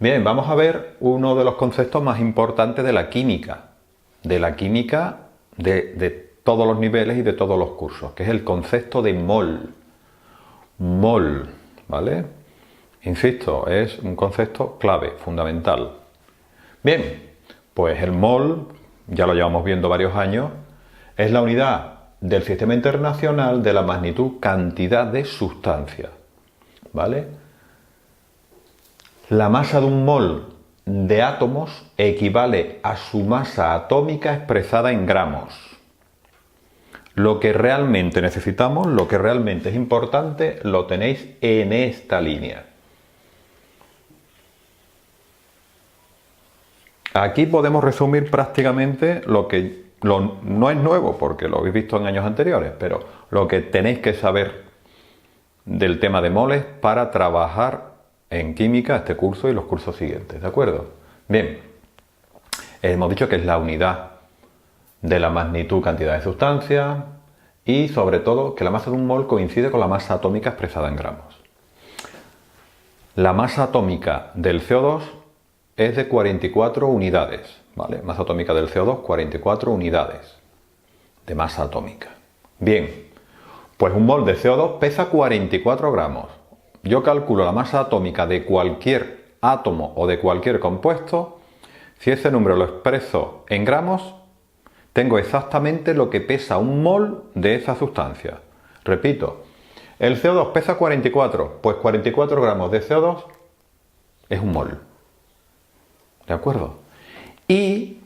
Bien, vamos a ver uno de los conceptos más importantes de la química. De todos los niveles y de todos los cursos, que es el concepto de mol. Mol, ¿vale? Insisto, es un concepto clave, fundamental. Bien, pues el mol, ya lo llevamos viendo varios años, es la unidad del Sistema Internacional de la magnitud cantidad de sustancia, ¿vale? La masa de un mol de átomos equivale a su masa atómica expresada en gramos. Lo que realmente necesitamos, lo que realmente es importante, lo tenéis en esta línea. Aquí podemos resumir prácticamente no es nuevo porque lo habéis visto en años anteriores, pero lo que tenéis que saber del tema de moles para trabajar en química este curso y los cursos siguientes, ¿de acuerdo? Bien, hemos dicho que es la unidad de la magnitud cantidad de sustancia y sobre todo que la masa de un mol coincide con la masa atómica expresada en gramos. La masa atómica del CO2 es de 44 unidades, ¿vale? Masa atómica del CO2, 44 unidades de masa atómica. Bien, pues un mol de CO2 pesa 44 gramos. Yo calculo la masa atómica de cualquier átomo o de cualquier compuesto. Si ese número lo expreso en gramos, tengo exactamente lo que pesa un mol de esa sustancia. Repito, el CO2 pesa 44, pues 44 gramos de CO2 es un mol. ¿De acuerdo? Y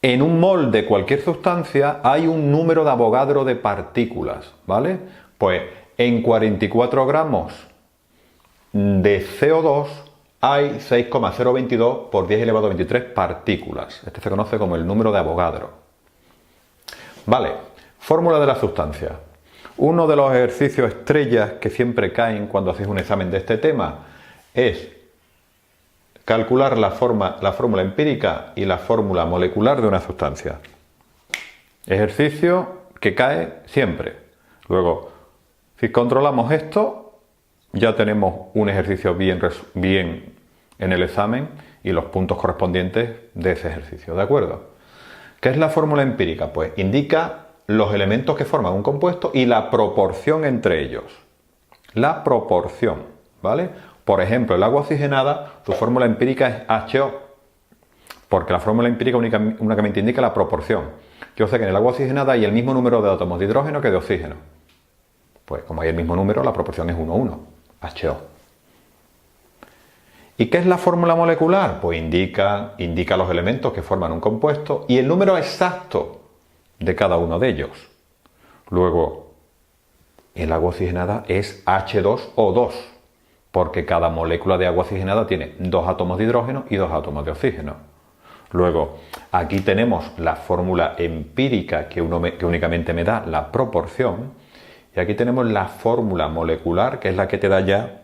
en un mol de cualquier sustancia hay un número de Avogadro de partículas, ¿vale? Pues en 44 gramos de CO2 hay 6,022 por 10 elevado a 23 partículas. Este se conoce como el número de Avogadro. Vale, fórmula de la sustancia. Uno de los ejercicios estrellas que siempre caen cuando hacéis un examen de este tema es calcular la fórmula empírica y la fórmula molecular de una sustancia. Ejercicio que cae siempre. Luego, si controlamos esto, ya tenemos un ejercicio bien en el examen y los puntos correspondientes de ese ejercicio, ¿de acuerdo? ¿Qué es la fórmula empírica? Pues indica los elementos que forman un compuesto y la proporción entre ellos. La proporción, ¿vale? Por ejemplo, el agua oxigenada, su fórmula empírica es HO, porque la fórmula empírica únicamente indica la proporción. Yo sé que en el agua oxigenada hay el mismo número de átomos de hidrógeno que de oxígeno. Pues como hay el mismo número, la proporción es 1:1, HO. ¿Y qué es la fórmula molecular? Pues indica los elementos que forman un compuesto y el número exacto de cada uno de ellos. Luego, el agua oxigenada es H2O2, porque cada molécula de agua oxigenada tiene 2 átomos de hidrógeno y 2 átomos de oxígeno. Luego, aquí tenemos la fórmula empírica que únicamente me da la proporción, y aquí tenemos la fórmula molecular, que es la que te da ya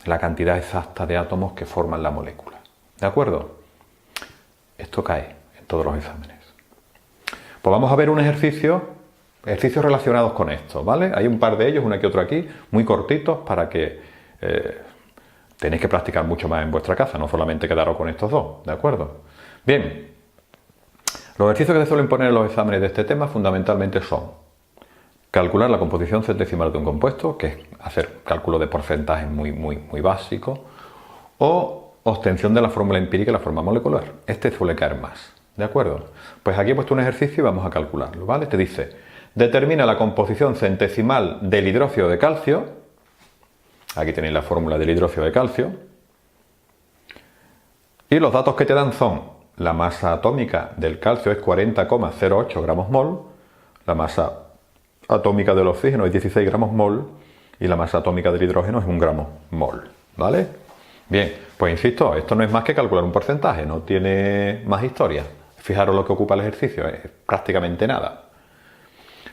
la cantidad exacta de átomos que forman la molécula. ¿De acuerdo? Esto cae en todos los exámenes. Pues vamos a ver un ejercicios relacionados con esto, ¿vale? Hay un par de ellos, uno que otro aquí, muy cortitos para que tenéis que practicar mucho más en vuestra casa, no solamente quedaros con estos dos, ¿de acuerdo? Bien, los ejercicios que se suelen poner en los exámenes de este tema fundamentalmente son calcular la composición centesimal de un compuesto, que es hacer cálculo de porcentajes muy básico, o obtención de la fórmula empírica y la fórmula molecular. Este suele caer más, ¿de acuerdo? Pues aquí he puesto un ejercicio y vamos a calcularlo, ¿vale? Te dice, determina la composición centesimal del hidróxido de calcio. Aquí tenéis la fórmula del hidróxido de calcio. Y los datos que te dan son, la masa atómica del calcio es 40,08 gramos mol, la masa atómica del oxígeno es 16 gramos mol y la masa atómica del hidrógeno es 1 gramo mol, ¿vale? Bien, pues insisto, esto no es más que calcular un porcentaje, no tiene más historia. Fijaros lo que ocupa el ejercicio, es prácticamente nada.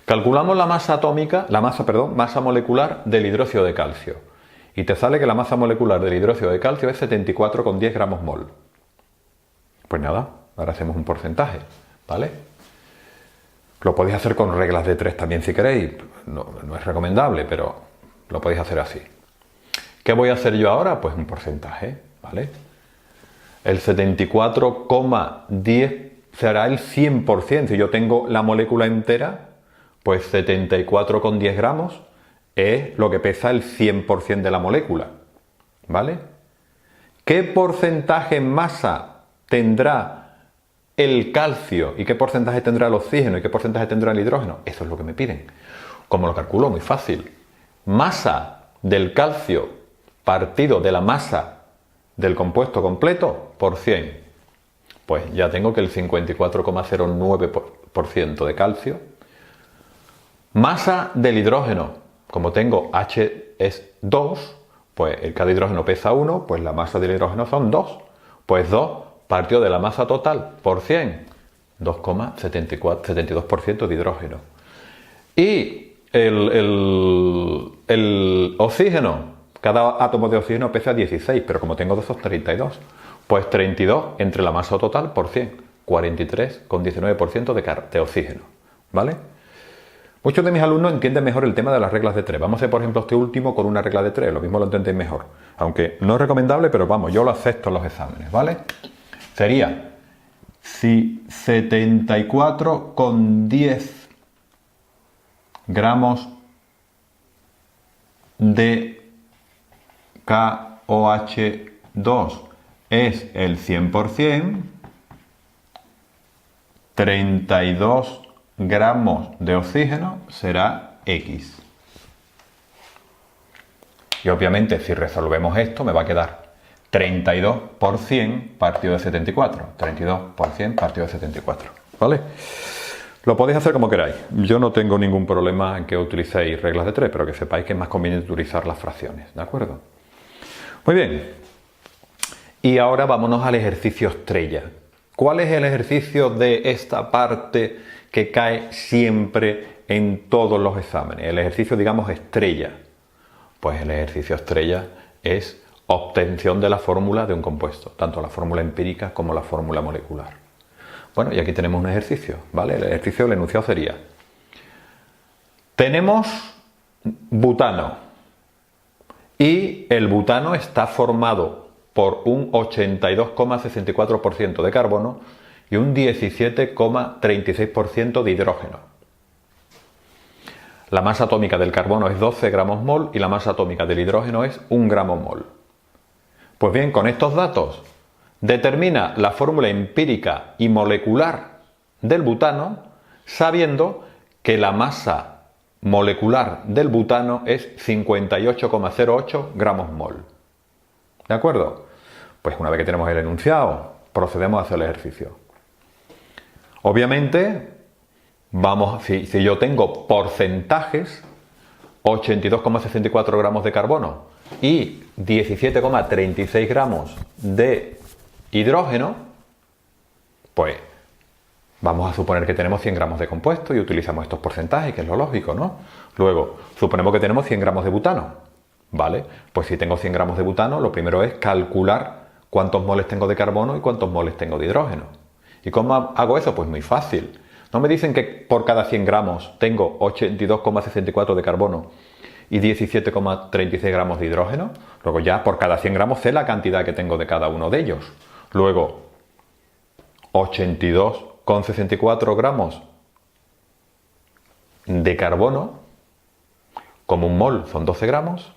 Calculamos la masa molecular del hidróxido de calcio y te sale que la masa molecular del hidróxido de calcio es 74,10 gramos mol. Pues nada, ahora hacemos un porcentaje, ¿vale? Lo podéis hacer con reglas de 3 también si queréis, no es recomendable, pero lo podéis hacer así. ¿Qué voy a hacer yo ahora? Pues un porcentaje, ¿vale? ¿vale? El 74,10 será el 100%. Si yo tengo la molécula entera, pues 74,10 gramos es lo que pesa el 100% de la molécula, ¿vale? ¿Qué porcentaje en masa tendrá el calcio y qué porcentaje tendrá el oxígeno y qué porcentaje tendrá el hidrógeno? Eso es lo que me piden. ¿Cómo lo calculo? Muy fácil. Masa del calcio partido de la masa del compuesto completo por 100. Pues ya tengo que el 54,09% de calcio. Masa del hidrógeno. Como tengo H es 2, pues cada hidrógeno pesa 1, pues la masa del hidrógeno son 2. Pues 2 partido de la masa total por 100, 2,72% de hidrógeno. Y el oxígeno, cada átomo de oxígeno pesa 16, pero como tengo 2 son 32. Pues 32 entre la masa total por 100, 43,19% de oxígeno, ¿vale? Muchos de mis alumnos entienden mejor el tema de las reglas de 3. Vamos a hacer, por ejemplo, este último con una regla de 3. Lo mismo lo entendéis mejor. Aunque no es recomendable, pero vamos, yo lo acepto en los exámenes, ¿vale? Sería, si 74,10 gramos de KOH2 es el 100%, 32 gramos de oxígeno será X. Y obviamente si resolvemos esto me va a quedar 32 por 100 partido de 74. 32 por 100 partido de 74. ¿Vale? Lo podéis hacer como queráis. Yo no tengo ningún problema en que utilicéis reglas de 3, pero que sepáis que es más conveniente utilizar las fracciones. ¿De acuerdo? Muy bien. Y ahora vámonos al ejercicio estrella. ¿Cuál es el ejercicio de esta parte que cae siempre en todos los exámenes? El ejercicio, digamos, estrella. Pues el ejercicio estrella es obtención de la fórmula de un compuesto, tanto la fórmula empírica como la fórmula molecular. Bueno, y aquí tenemos un ejercicio, ¿vale? El ejercicio del enunciado sería: tenemos butano y el butano está formado por un 82,64% de carbono y un 17,36% de hidrógeno. La masa atómica del carbono es 12 gramos mol y la masa atómica del hidrógeno es 1 gramo mol. Pues bien, con estos datos determina la fórmula empírica y molecular del butano, sabiendo que la masa molecular del butano es 58,08 gramos mol. ¿De acuerdo? Pues una vez que tenemos el enunciado, procedemos a hacer el ejercicio. Obviamente, si yo tengo porcentajes, 82,64 gramos de carbono y 17,36 gramos de hidrógeno, pues vamos a suponer que tenemos 100 gramos de compuesto y utilizamos estos porcentajes, que es lo lógico, ¿no? Luego, suponemos que tenemos 100 gramos de butano, ¿vale? Pues si tengo 100 gramos de butano, lo primero es calcular cuántos moles tengo de carbono y cuántos moles tengo de hidrógeno. ¿Y cómo hago eso? Pues muy fácil. ¿No me dicen que por cada 100 gramos tengo 82,64 de carbono y 17,36 gramos de hidrógeno? Luego ya por cada 100 gramos sé la cantidad que tengo de cada uno de ellos. Luego, 82,64 gramos de carbono, como un mol son 12 gramos,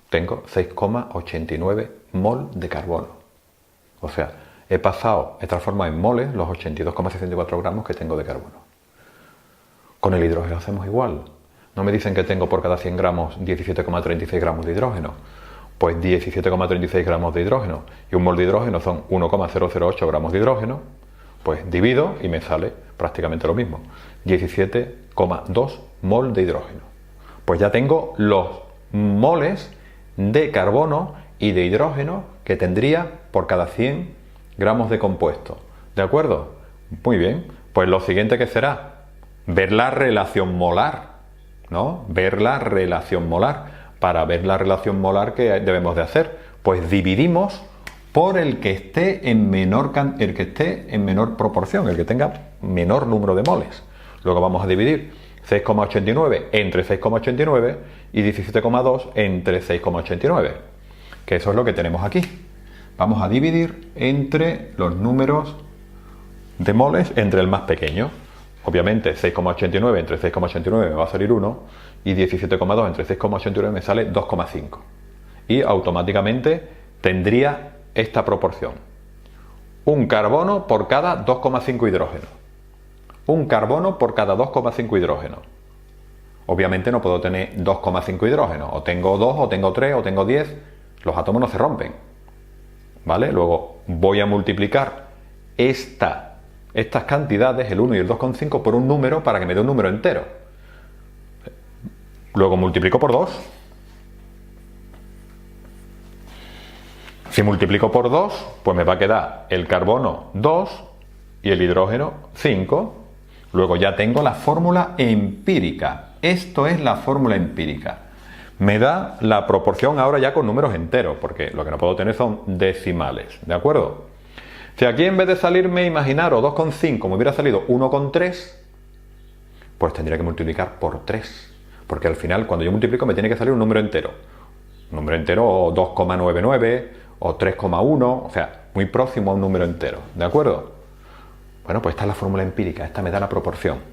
tengo 6,89 mol de carbono. O sea, he transformado en moles los 82,64 gramos que tengo de carbono. Con el hidrógeno hacemos igual. No me dicen que tengo por cada 100 gramos 17,36 gramos de hidrógeno. Pues 17,36 gramos de hidrógeno y un mol de hidrógeno son 1,008 gramos de hidrógeno, pues divido y me sale prácticamente lo mismo, 17,2 mol de hidrógeno. Pues ya tengo los moles de carbono y de hidrógeno que tendría por cada 100 gramos de compuesto. ¿De acuerdo? Muy bien. Pues lo siguiente que será ver la relación molar, ¿no? Ver la relación molar. Para ver la relación molar, ¿qué debemos de hacer? Pues dividimos por el que esté en menor proporción, el que tenga menor número de moles. Luego vamos a dividir 6,89 entre 6,89 y 17,2 entre 6,89, que eso es lo que tenemos aquí. Vamos a dividir entre los números de moles entre el más pequeño. Obviamente 6,89 entre 6,89 me va a salir 1 y 17,2 entre 6,89 me sale 2,5. Y automáticamente tendría esta proporción. Un carbono por cada 2,5 hidrógeno. Un carbono por cada 2,5 hidrógeno. Obviamente no puedo tener 2,5 hidrógenos. O tengo 2, o tengo 3, o tengo 10. Los átomos no se rompen. ¿Vale? Luego voy a multiplicar estas cantidades, el 1 y el 2,5, por un número para que me dé un número entero. Luego multiplico por 2. Si multiplico por 2, pues me va a quedar el carbono 2 y el hidrógeno 5. Luego ya tengo la fórmula empírica. Esto es la fórmula empírica. Me da la proporción ahora ya con números enteros, porque lo que no puedo tener son decimales, ¿de acuerdo? Si aquí en vez de salirme, imaginaros 2,5, me hubiera salido 1,3, pues tendría que multiplicar por 3, porque al final cuando yo multiplico me tiene que salir un número entero. Un número entero o 2,99 o 3,1, o sea, muy próximo a un número entero, ¿de acuerdo? Bueno, pues esta es la fórmula empírica, esta me da la proporción.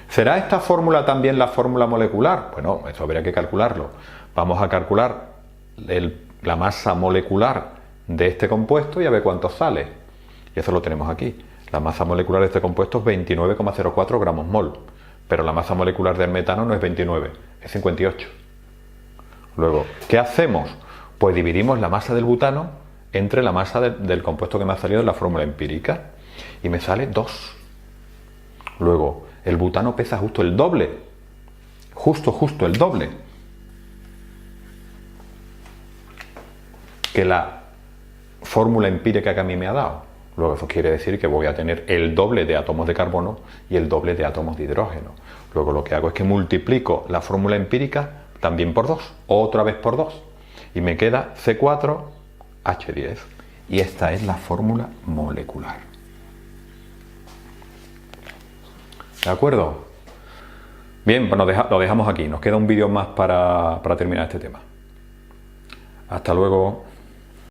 ¿Será esta fórmula también la fórmula molecular? Bueno, eso habría que calcularlo. Vamos a calcular la masa molecular de este compuesto y a ver cuánto sale. Y eso lo tenemos aquí. La masa molecular de este compuesto es 29,04 gramos mol. Pero la masa molecular del metano no es 29, es 58. Luego, ¿qué hacemos? Pues dividimos la masa del butano entre la masa del compuesto que me ha salido en la fórmula empírica. Y me sale 2. Luego, el butano pesa justo el doble. Justo el doble. Que la fórmula empírica que a mí me ha dado. Luego eso quiere decir que voy a tener el doble de átomos de carbono y el doble de átomos de hidrógeno. Luego lo que hago es que multiplico la fórmula empírica también por 2, otra vez por 2. Y me queda C4H10. Y esta es la fórmula molecular. ¿De acuerdo? Bien, pues lo dejamos aquí. Nos queda un vídeo más para terminar este tema. Hasta luego.